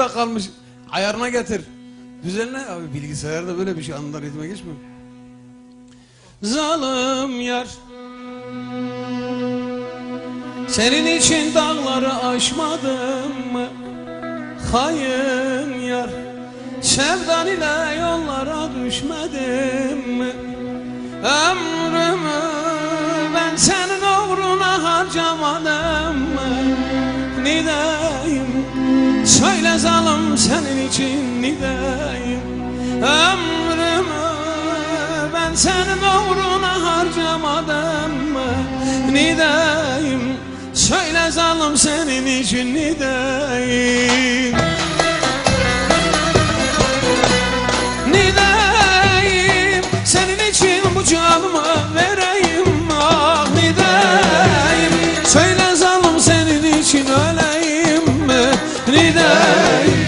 burada kalmış. Ayarına getir. Düzenle abi, bilgisayarda böyle bir şey anılar ritme geçmiyor. Zalim yar, senin için dağları aşmadım mı? Hain yar, sevdan ile yollara düşmedim mi? Ömrümü ben senin uğruna harcamadım mı? Nideyim, söyle zalim senin için nideyim. Ömrümü ben senin uğruna harcamadım mı? Nideyim, söyle zalim senin için nideyim. Nideyim, senin için bu canımı vereyim. Ah nideyim, söyle zalim senin için öleyim mi? Nideyim,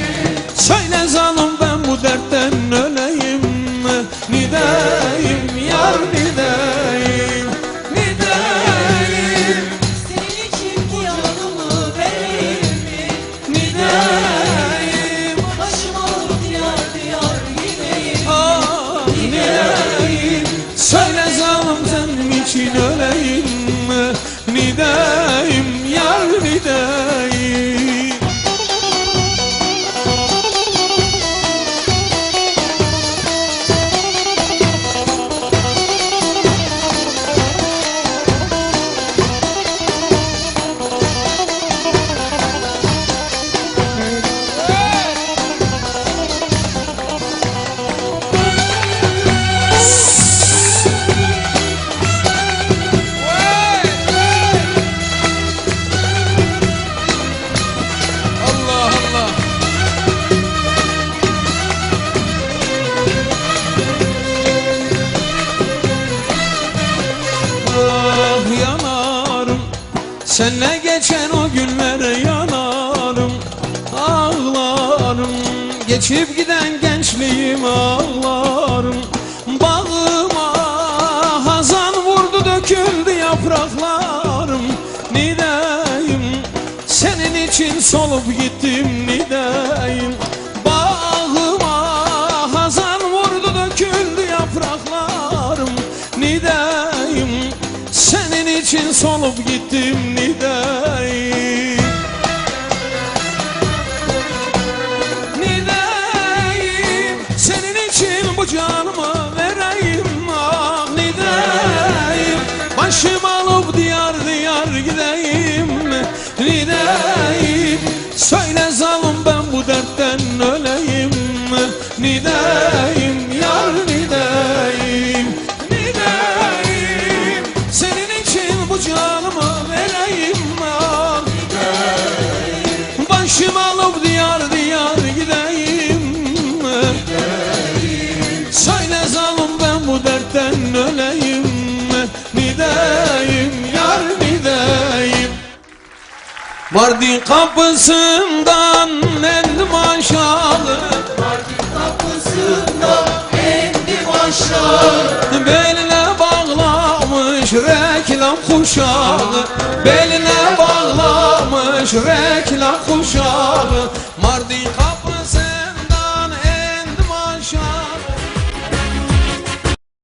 söyle zalim ben bu dertten öleyim mi? Nideyim, yar nideyim. Nideyim, senin için bu canımı vereyim mi? nideyim, Başım alıp diyar diyar gideyim. ah nideyim, söyle zalim senin için öleyim mi? Nideyim, yar nideyim. Allah Allah. Ah yanarım, seninle geçen o günlere yanarım. Ağlarım, geçip giden gençliğime ağlarım. Bağıma hazan vurdu, döküldü yapraklarım. Nideyim, senin için solup gittim nideyim. Bağıma hazan vurdu, döküldü yapraklarım. Nideyim, senin için solup gittim nideyim. Nideyim, senin için bu canımı vereyim. Ah nideyim, başım alıp diyar diyar gideyim. Nideyim, söyle zalim ben bu dertten öleyim. Nideyim, yar nideyim. Nideyim, senin için bu canımı vereyim. Ah nideyim, başım alıp diyar diyar gideyim. Söyle zalim ben bu dertten öleyim. Nideyim, yar nideyim. Mardin kapısından endim aşağı, Mardin kapısından endim aşağı. beline bağlamış reklam kuşağı. Beline bağlamış reklam kuşağı. Mardin